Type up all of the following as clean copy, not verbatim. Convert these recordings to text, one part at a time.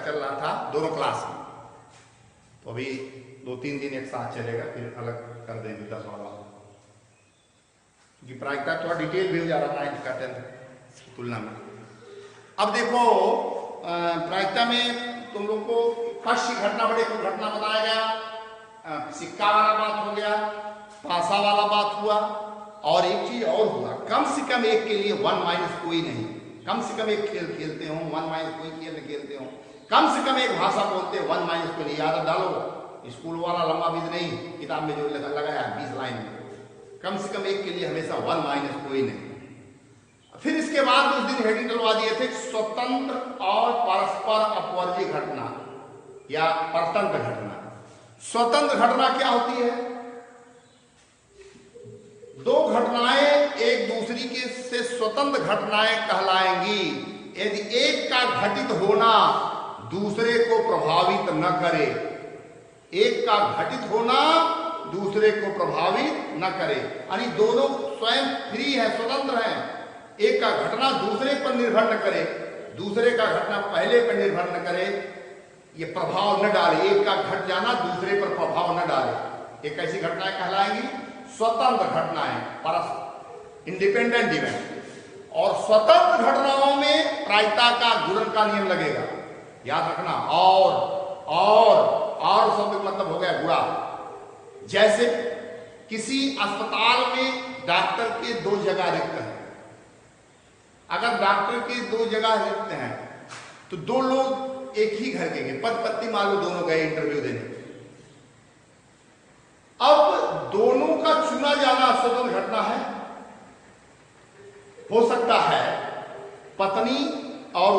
चल रहा था दोनों क्लास में, तो अभी 2-3 दिन एक साथ चलेगा, फिर अलग कर देंगे 10 वाला, क्योंकि प्रायिकता थोड़ा डिटेल भी हो जा रहा है 9th का 10th की तुलना में। अब देखो प्रायिकता में तुम लोग को फर्स्ट घटना, बड़े को घटना बताया गया, सिक्का वाला बात हो गया, पासा वाला बात हुआ, और एक चीज और हुआ, कम से कम एक के लिए 1 कोई नहीं, कम से कम एक खेल खेलते हो, 1 कोई खेल खेलते हो, कम से कम एक भाषा बोलते हो, 1 कोई नहीं। आदत डालो, स्कूल वाला लंबा विध नहीं, किताब में जो लगाया 20 लाइन में, कम से कम एक के लिए हमेशा 1 कोई नहीं। फिर इसके बाद उस दिन हेडिंग डलवा दिए थे स्वतंत्र और परस्पर अपवर्जी घटना या परतंत्र घटना। स्वतंत्र घटना क्या होती है? दो घटनाएं एक दूसरी के से स्वतंत्र घटनाएं कहलाएंगी यदि एक का घटित होना दूसरे को प्रभावित न करे। एक का घटित होना दूसरे को प्रभावित न करे, यानी दोनों स्वयं फ्री है, स्वतंत्र है। एक का घटना दूसरे पर निर्भर न करे, दूसरे का घटना पहले पर निर्भर न करे, ये प्रभाव न डाले, एक का घट जाना दूसरे पर प्रभाव न डाले। एक ऐसी घटनाएं कहलाएंगी स्वतंत्र घटनाएं, परस्पर इंडिपेंडेंट इवेंट। और स्वतंत्र घटनाओं में प्रायिकता का गुणन का नियम लगेगा, याद रखना। और शब्द का मतलब हो गया गुणा। जैसे किसी अस्पताल में डॉक्टर के 2 जगह रिक्त हैं, अगर डॉक्टर के 2 जगह रिक्त हैं तो 2 लोग एक ही घर के गए, पति पत्नी मान लो दोनों गए इंटरव्यू देने। अब दोनों का चुना जाना स्वतंत्र घटना है। हो सकता है पत्नी और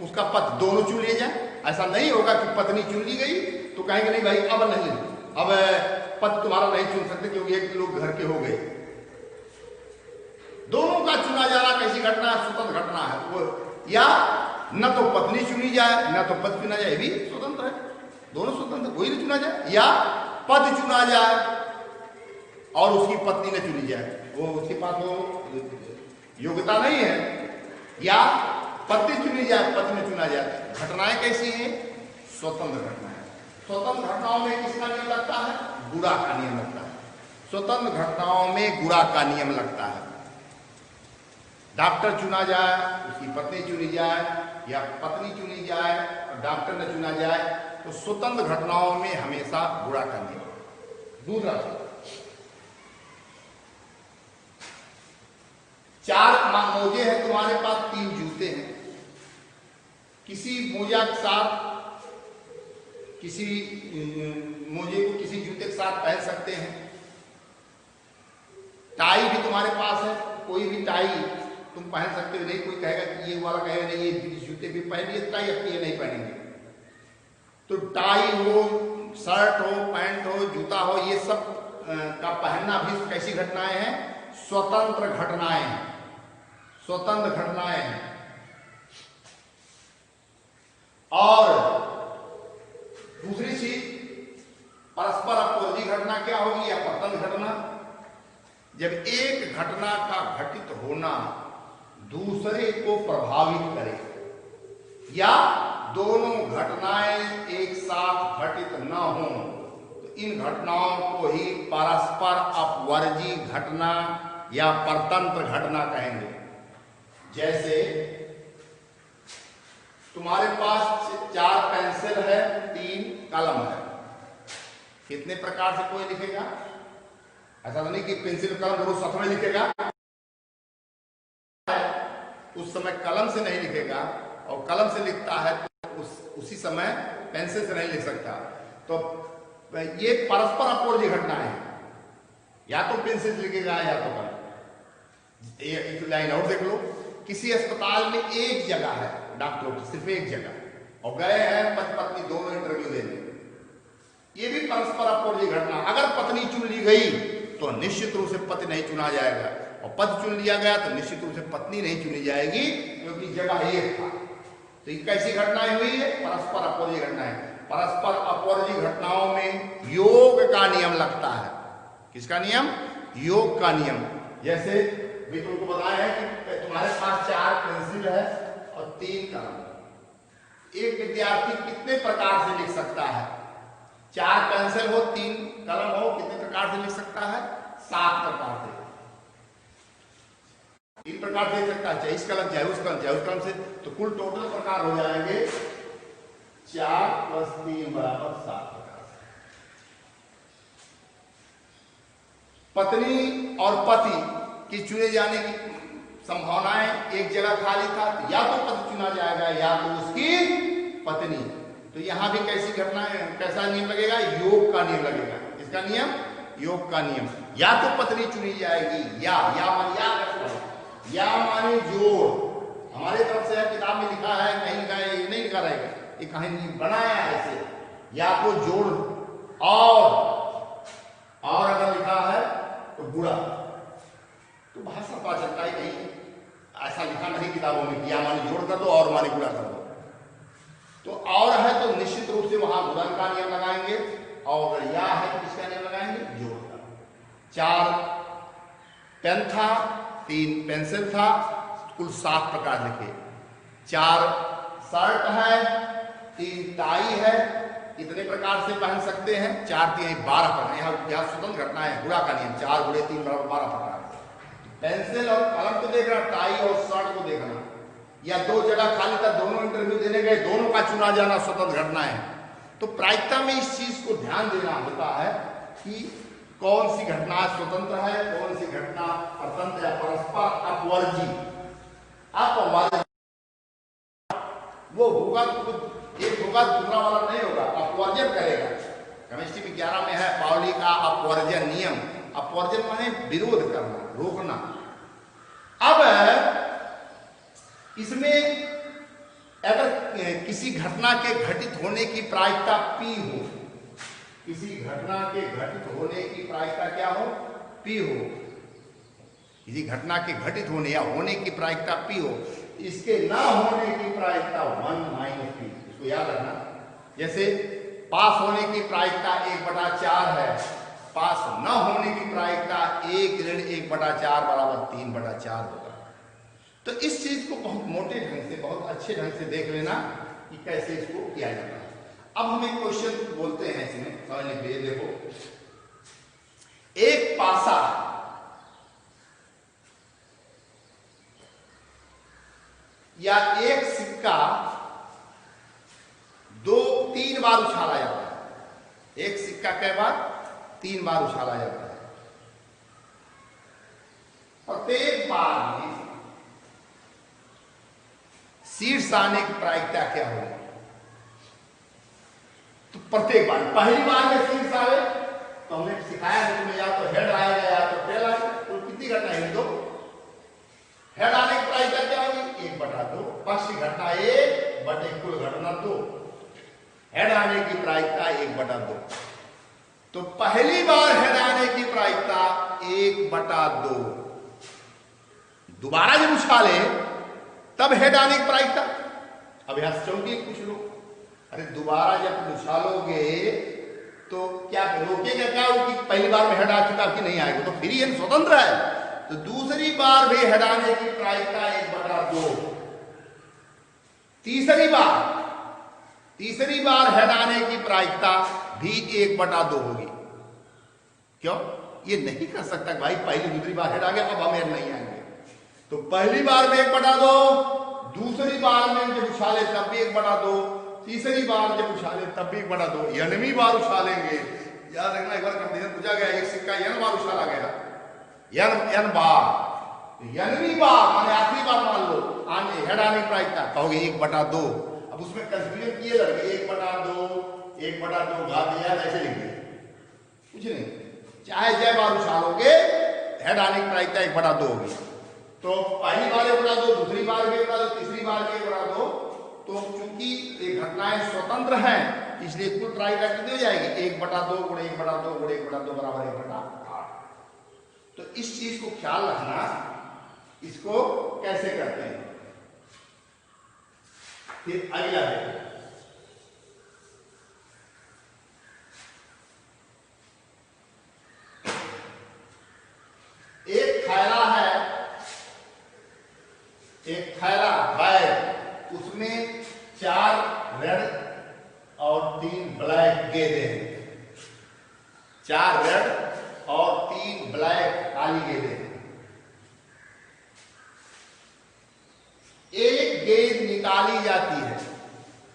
उसका पति दोनों चुन लिए जाए। ऐसा नहीं होगा कि पत्नी चुन ली गई तो कहेंगे नहीं भाई अब नहीं, अब पति तुम्हारा नहीं चुन सकते क्योंकि एक लोग घर के हो गए। दोनों का चुना जाना कैसी घटना है? स्वतंत्र घटना है वो। या न तो पत्नी चुनी जाए न तो पति चुना जाए, भी स्वतंत्र है, दोनों स्वतंत्र, कोई नहीं चुना जाए। या पति चुना जाए और उसकी पत्नी न चुनी जाए, वो उसके पास वो योग्यता नहीं है। या पति चुनी जाए पति न चुना जाए। घटनाएं कैसी हैं? स्वतंत्र घटनाएं। स्वतंत्र घटनाओं में किसका नियम लगता है? गुणा का नियम लगता है। स्वतंत्र घटनाओं में गुणा का नियम लगता है। डॉक्टर चुना जाए, उसकी पत्नी चुनी जाए, या पत्नी चुनी जाए और डॉक्टर न चुना जाए, तो स्वतंत्र घटनाओं में हमेशा गुणा का नियम। दूसरा 4 मोजे हैं तुम्हारे पास, 3 जूते हैं। किसी मोजा के साथ किसी मोजे को किसी जूते के साथ पहन सकते हैं। टाई भी तुम्हारे पास है, कोई भी टाई तुम पहन सकते हो। नहीं कोई कहेगा कि ये वाला कहेगा नहीं ये जूते भी पहन लिए, टाई अपनी ये नहीं पहनेंगे। तो टाई हो, शर्ट हो, पैंट हो, जूता हो, ये सब का पहनना भी कैसी घटनाएं हैं? स्वतंत्र घटनाएं हैं। स्वतंत्र घटनाएं हैं। और दूसरी चीज परस्पर अपवर्जी घटना क्या होगी या परतंत्र घटना? जब एक घटना का घटित होना दूसरे को प्रभावित करे या दोनों घटनाएं एक साथ घटित न हो तो इन घटनाओं को ही परस्पर अपवर्जी घटना या परतंत्र घटना कहेंगे। जैसे तुम्हारे पास 4 पेंसिल है, 3 कलम है। कितने प्रकार से कोई लिखेगा? ऐसा तो नहीं कि पेंसिल कलम रोज साथ में लिखेगा। उस समय कलम से नहीं लिखेगा और कलम से लिखता है तो उसी समय पेंसिल से नहीं लिख सकता। तो ये परस्पर अपवर्जी घटना है, या तो पेंसिल से लिखेगा या तो कलम। एक लाइन और देख लो, किसी अस्पताल में एक जगह है डॉक्टरों की, सिर्फ एक जगह, और गए हैं पति पत्नी दोनों इंटरव्यू देने। ये भी परस्पर अपवर्जी घटना। अगर पत्नी चुन ली गई तो निश्चित रूप से पति नहीं चुना जाएगा, और पति चुन लिया गया तो निश्चित रूप से पत्नी नहीं चुनी जाएगी क्योंकि जगह एक था। तो ये कैसी घटनाएं हुई है? परस्पर अपवर्जी घटनाएं। परस्पर अपवर्जी घटनाओं में योग का नियम लगता है। किसका नियम? योग का नियम। जैसे भी तुमको बताया है कि तुम्हारे पास 4 पेंसिल है और 3 कलम। एक विद्यार्थी कितने प्रकार से लिख सकता है? 4 पेंसिल हो, 3 कलम हो, कितने प्रकार से लिख सकता है? 7 प्रकार से। 3 प्रकार से लिख सकता है, चाहे इस कलम चाहे उस कलम चाहे उस कलम से। तो कुल टोटल प्रकार हो जाएंगे 4 + 3 = 7 प्रकार से। पत्नी और पति की चुने जाने की संभावनाएं, एक जगह खाली था, या तो पति चुना जाएगा या तो उसकी पत्नी। तो यहां भी कैसी घटना है, कैसा नियम लगेगा? योग का नियम लगेगा। इसका नियम योग का नियम। या तो पत्नी चुनी जाएगी या माने जोड़। हमारे तरफ से किताब में लिखा है, नहीं लिखा है, ये नहीं लिखा रहेगा, ये कहीं बनाया है ऐसे। या तो जोड़ और अगर लिखा है तो बुरा, तो भाषा पता चलता है नहीं, ऐसा लिखा नहीं किताबों में, या माने जोड़ कर दो और माने गुणा कर दो। तो और है तो निश्चित रूप से वहां गुणन का नियम लगाएंगे, और या है तो किसका नियम लगाएंगे? जोड़ का। 4 पेन था, 3 पेंसिल था, कुल 7 प्रकार लिखे। 4 शर्ट है, 3 टाई है, कितने प्रकार से पहन सकते हैं? 4 3 12 प्रकार। यहाँ स्वतंत्र घटना है, गुणा का नियम। 4 × 3 = 12 प्रकार। पेंसिल और कलम को देखना, टाई और शर्ट को देखना, या 2 जगह खाली था, दोनों इंटरव्यू देने गए, दोनों का चुना जाना स्वतंत्र घटना है। तो प्रायिकता में इस चीज को ध्यान देना होता है कि कौन सी घटना स्वतंत्र है, कौन सी घटना परतंत्र या परस्पर अपवर्जी। वो होगा तो एक होगा, दूसरा वाला नहीं होगा, अपवर्जन करेगा। केमिस्ट्री में 11 में है पाउली का अपवर्जन नियम। अपवर्जन माने विरोध करना, रोकना। अब इसमें अगर किसी घटना के घटित होने की प्रायिकता P हो, किसी घटना के घटित होने की प्रायिकता क्या हो? P हो। किसी घटना के घटित होने या होने की प्रायिकता P हो, इसके ना होने की प्रायिकता 1 - P। इसको याद रखना। जैसे पास होने की प्रायिकता 1/4 है, पास न होने की प्रायिकता 1 ऋण 1/4 = 3/4 होगा। तो इस चीज को बहुत मोटे ढंग से, बहुत अच्छे ढंग से देख लेना कि कैसे इसको किया जाता है। अब हम एक क्वेश्चन बोलते हैं, इसमें समझ लीजिए। देखो, एक पासा या एक सिक्का 2-3 बार उछाला जाता है। एक सिक्का कई बार? 3 बार उछाला जाता है। प्रत्येक बार में शीर्ष आने की प्रायिकता क्या होगी? तो प्रत्येक बार, पहली बार में शीर्ष आए तो हमने सिखाया है तुम्हें, या तो हेड आएगा या तो टेल आएगा। तो कितनी घटना है? 2। हेड आने की प्रायिकता क्या होगी? 1/2। पक्ष की घटना 1 बटे कुल घटना 2। हेड आने की प्रायिकता 1/2। तो पहली बार हेड आने की प्रायिकता 1/2। दोबारा जब उछाले तब हेड आने की प्रायिकता। अब यहां चौंकी कुछ लोग, अरे दोबारा जब उछालोगे तो क्या रोकेगा क्या? कि पहली बार में हेड आ चुका कि नहीं आएगा, तो फिर ये स्वतंत्र है। तो दूसरी बार भी हेड आने की प्रायिकता 1/2। तीसरी बार हेड आने की प्रायिकता भी 1/2 होगी। क्यों? ये नहीं कर सकता भाई पहली दूसरी बार हेड आ गया, अब हम हेड नहीं आएंगे। तो पहली बार में 1/2, दूसरी बार में जब उछाले तब भी 1/2, तीसरी बार जब उछाले तब भी 1/2, n बार उछालेंगे। याद रखना, एक बार कंडीशन पूछा गया, एक सिक्का n बार उछाला गया, n बार, n बार माने आखिरी बार मान लो आने हेड आने की प्रायिकता, कहोगे 1/2। अब उसमें कंफ्यूजन किए लगे, 1/2 घात n ऐसे लिख दिए, कुछ नहीं। चाहे जय बार उछालोगे हेड आने की प्रायिकता 1/2 होगी। तो पहली बार 1/2, दूसरी बार भी 1/2, तीसरी बार भी 1/2। तो चूंकि ये घटनाएं स्वतंत्र हैं, इसलिए कुल प्रायिकता कितनी हो जाएगी? 1/2 × 1/2 × 1/2 = 1/8। तो इस चीज को ख्याल रखना। इसको कैसे करते हैं? फिर अगला है, एक थैला है, एक थैला बैग, उसमें 4 और 3 ब्लैक काली गेंदें हैं। एक गेंद निकाली जाती है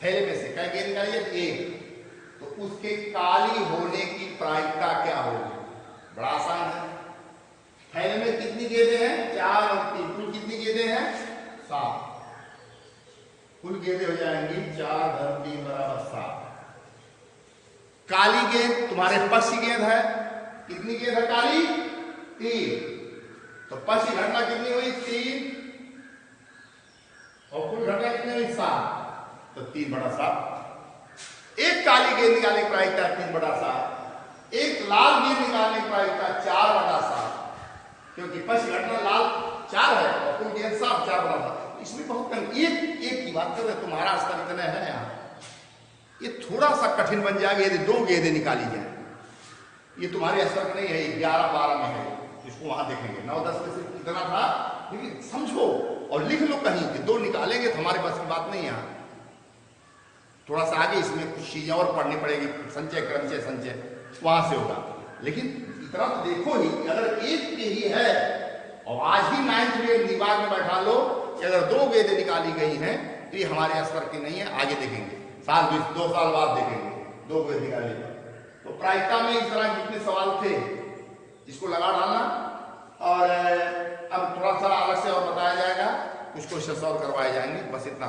थैले में से, कई गेंद निकाली जाती है? एक। तो उसके काली होने की प्रायिकता क्या होगी? बड़ा आसान है। थैले में कितनी गेंदें हैं? 4 और 3, कुल कितनी गेंदें हैं? 7। कुल गेंदें हो जाएंगी 4 + 3 = 7। काली गेंद तुम्हारे पक्ष की गेंद है, कितनी गेंद है काली? 3। तो पक्ष की घटना कितनी हुई? 3 और कुल घटना कितनी हुई? 7। तो 3/7। एक काली गेंद निकालने की प्रायिकता 3/7, एक लाल गेंद निकालने की प्रायिकता 4/7, क्योंकि पक्ष घटना लाल 4 है और कुल गेंद 7, 4/7। इसमें बहुत कम, एक की बात कर रहे, तुम्हारा स्तर इतना है यहाँ, ये थोड़ा सा कठिन बन जाएगा यदि 2 गेंदें निकाली जाए। ये तुम्हारे स्तर में नहीं है, 11-12 में है, इसको वहां देखेंगे। 9-10 में सिर्फ इतना था, लेकिन समझो और लिख लो कहीं कि 2 निकालेंगे तो हमारे पास की बात नहीं है। थोड़ा सा आगे इसमें कुछ चीजें और पढ़नी पड़ेगी, संचय क्रमचय संचय वहां से होगा, लेकिन इतना तो देखो ही कि अगर एक के ही है और आज ही 9th में दिमाग में बैठा लो कि अगर 2 गेंदें निकाली गई हैं तो ये हमारे स्तर की नहीं है। आगे देखेंगे, 2 साल बाद देखेंगे 2 गेंद निकाली। तो प्रायिकता में इस तरह जितने सवाल थे इसको लगा डालना, और अब थोड़ा सा अलग से और बताया जाएगा, कुछ क्वेश्चन और करवाए जाएंगे, बस इतना।